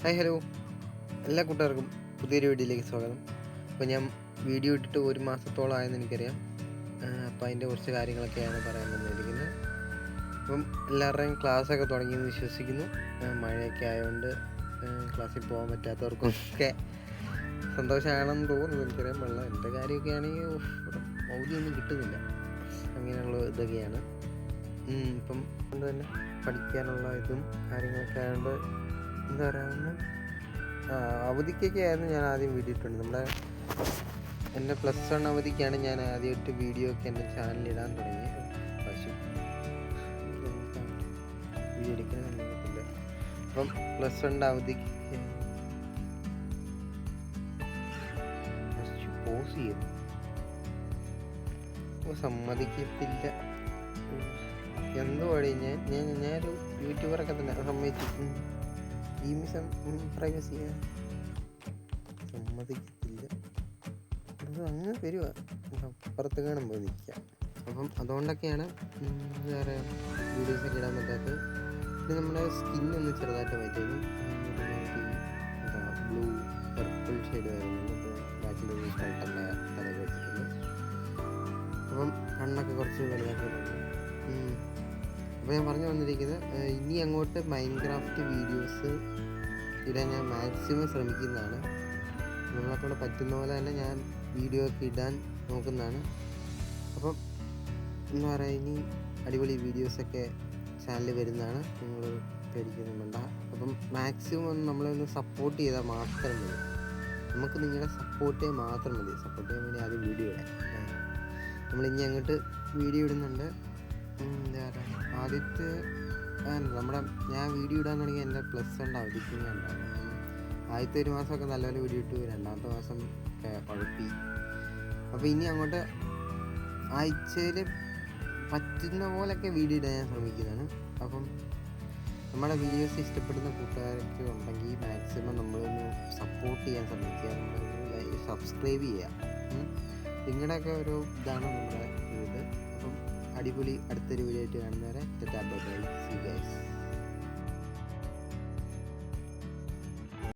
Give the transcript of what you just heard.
Hi hello, എല്ലാ കൂട്ടുകാർക്കും പുതിയൊരു വീഡിയോയിലേക്ക് സ്വാഗതം. അപ്പോൾ ഞാൻ വീഡിയോ ഇട്ടിട്ട് 1 മാസത്തോളമായെന്ന് എനിക്കറിയാം. അപ്പോൾ അതിൻ്റെ കുറച്ച് കാര്യങ്ങളൊക്കെയാണ് പറയാൻ വന്നിരിക്കുന്നത്. അപ്പം എല്ലാവരുടെയും ക്ലാസ്സൊക്കെ തുടങ്ങിയെന്ന് വിശ്വസിക്കുന്നു. മഴയൊക്കെ ആയതുകൊണ്ട് ക്ലാസ്സിൽ പോകാൻ പറ്റാത്തവർക്കും ഒക്കെ സന്തോഷമാണെന്ന് തോന്നുന്നു. എനിക്കറിയാൻ പാടില്ല. എൻ്റെ കാര്യമൊക്കെ ആണെങ്കിൽ അവധിയൊന്നും കിട്ടുന്നില്ല. അങ്ങനെയുള്ള ഇതൊക്കെയാണ്. ഇപ്പം കൊണ്ട് തന്നെ പഠിക്കാനുള്ള ഇതും കാര്യങ്ങളൊക്കെ ആയതുകൊണ്ട് എന്താ പറയുക, അവധിക്കൊക്കെ ആയിരുന്നു ഞാൻ ആദ്യം വീഡിയോ ഇട്ടുണ്ട്. എൻ്റെ +1 അവധിക്കാണ് ഞാൻ ആദ്യമായിട്ട് വീഡിയോ ഒക്കെ എൻ്റെ ചാനലിൽ ഇടാൻ തുടങ്ങിയത്. പക്ഷേ വീഡിയോ എടുക്കാൻ സമയത്തില്ല. അപ്പം +1 അവധിക്ക് പോസ് ചെയ്തു സമ്മതിക്കത്തില്ല. എന്തുവാടി ഞാനൊരു യൂട്യൂബറൊക്കെ തന്നെ സമ്മതിച്ചു. പ്രൈവസി സമ്മതിക്കത്തില്ല. അത് അങ്ങ് വരുക അപ്പുറത്ത് കാണുമ്പോൾ നിൽക്കാം. അപ്പം അതുകൊണ്ടൊക്കെയാണ് എന്താ പറയുക വീഡിയോസൊക്കെ ഇടാൻ പറ്റാത്തത്. പിന്നെ നമ്മുടെ സ്കിന്നൊന്ന് ചെറുതായിട്ട് മാറ്റിയിരുന്നു. ബ്ലൂ പർപ്പിൾ ഷെയ്ഡ് വരുന്നുണ്ട്. അപ്പോൾ ബാക്കിലൊരു ഷർട്ടല്ല തലയിൽ വെച്ചിട്ടുണ്ട്. അപ്പം കണ്ണൊക്കെ കുറച്ച് വലുതാക്കിയിട്ടുണ്ട്. അപ്പോൾ ഞാൻ പറഞ്ഞു വന്നിരിക്കുന്നത്, ഇനി അങ്ങോട്ട് മൈൻക്രാഫ്റ്റ് വീഡിയോസ് ഇടാൻ ഞാൻ മാക്സിമം ശ്രമിക്കുന്നതാണ്. നിങ്ങളെക്കൊണ്ട് പറ്റുന്ന പോലെ തന്നെ ഞാൻ വീഡിയോ ഒക്കെ ഇടാൻ നോക്കുന്നതാണ്. അപ്പം എന്താ പറയുക, ഇനി അടിപൊളി വീഡിയോസൊക്കെ ചാനലിൽ വരുന്നതാണ്. നിങ്ങൾ പേടിക്കൊന്നും വേണ്ട. അപ്പം മാക്സിമം നമ്മളൊന്ന് സപ്പോർട്ട് ചെയ്താൽ മാത്രം മതി. നമുക്ക് നിങ്ങളുടെ സപ്പോർട്ട് മാത്രം മതി. സപ്പോർട്ട് ചെയ്യാൻ വേണ്ടി ആദ്യം വീഡിയോ ഇടാം. നമ്മളിനി അങ്ങോട്ട് വീഡിയോ ഇടുന്നുണ്ട്. എന്താ പറയുക, ആദ്യത്തെ ഞാൻ വീഡിയോ ഇടാൻ തുടങ്ങി എൻ്റെ +1 അവധിക്ക് ഞാൻ ഉണ്ടായിരുന്നു. ആദ്യത്തെ 1 മാസമൊക്കെ നല്ലപോലെ വീഡിയോ ഇട്ടു. 2-ാമത്തെ മാസം ഒക്കെ കുഴപ്പി. അപ്പോൾ ഇനി അങ്ങോട്ട് ആഴ്ചയിൽ പറ്റുന്ന പോലൊക്കെ വീഡിയോ ഇടാൻ ഞാൻ ശ്രമിക്കുന്നതാണ്. അപ്പം നമ്മുടെ വീഡിയോസ് ഇഷ്ടപ്പെടുന്ന കൂട്ടുകാരൊക്കെ ഉണ്ടെങ്കിൽ മാക്സിമം നമ്മളൊന്ന് സപ്പോർട്ട് ചെയ്യാൻ ശ്രമിക്കുക. നമ്മൾ സബ്സ്ക്രൈബ് ചെയ്യുക. നിങ്ങളുടെയൊക്കെ ഒരു ഇതാണ് നമ്മുടെ ഇത്. അപ്പം അടിപൊളി അടുത്തൊരു വീഡിയോ ആയിട്ട് കാണുന്നവരെ. ബൈ. See guys.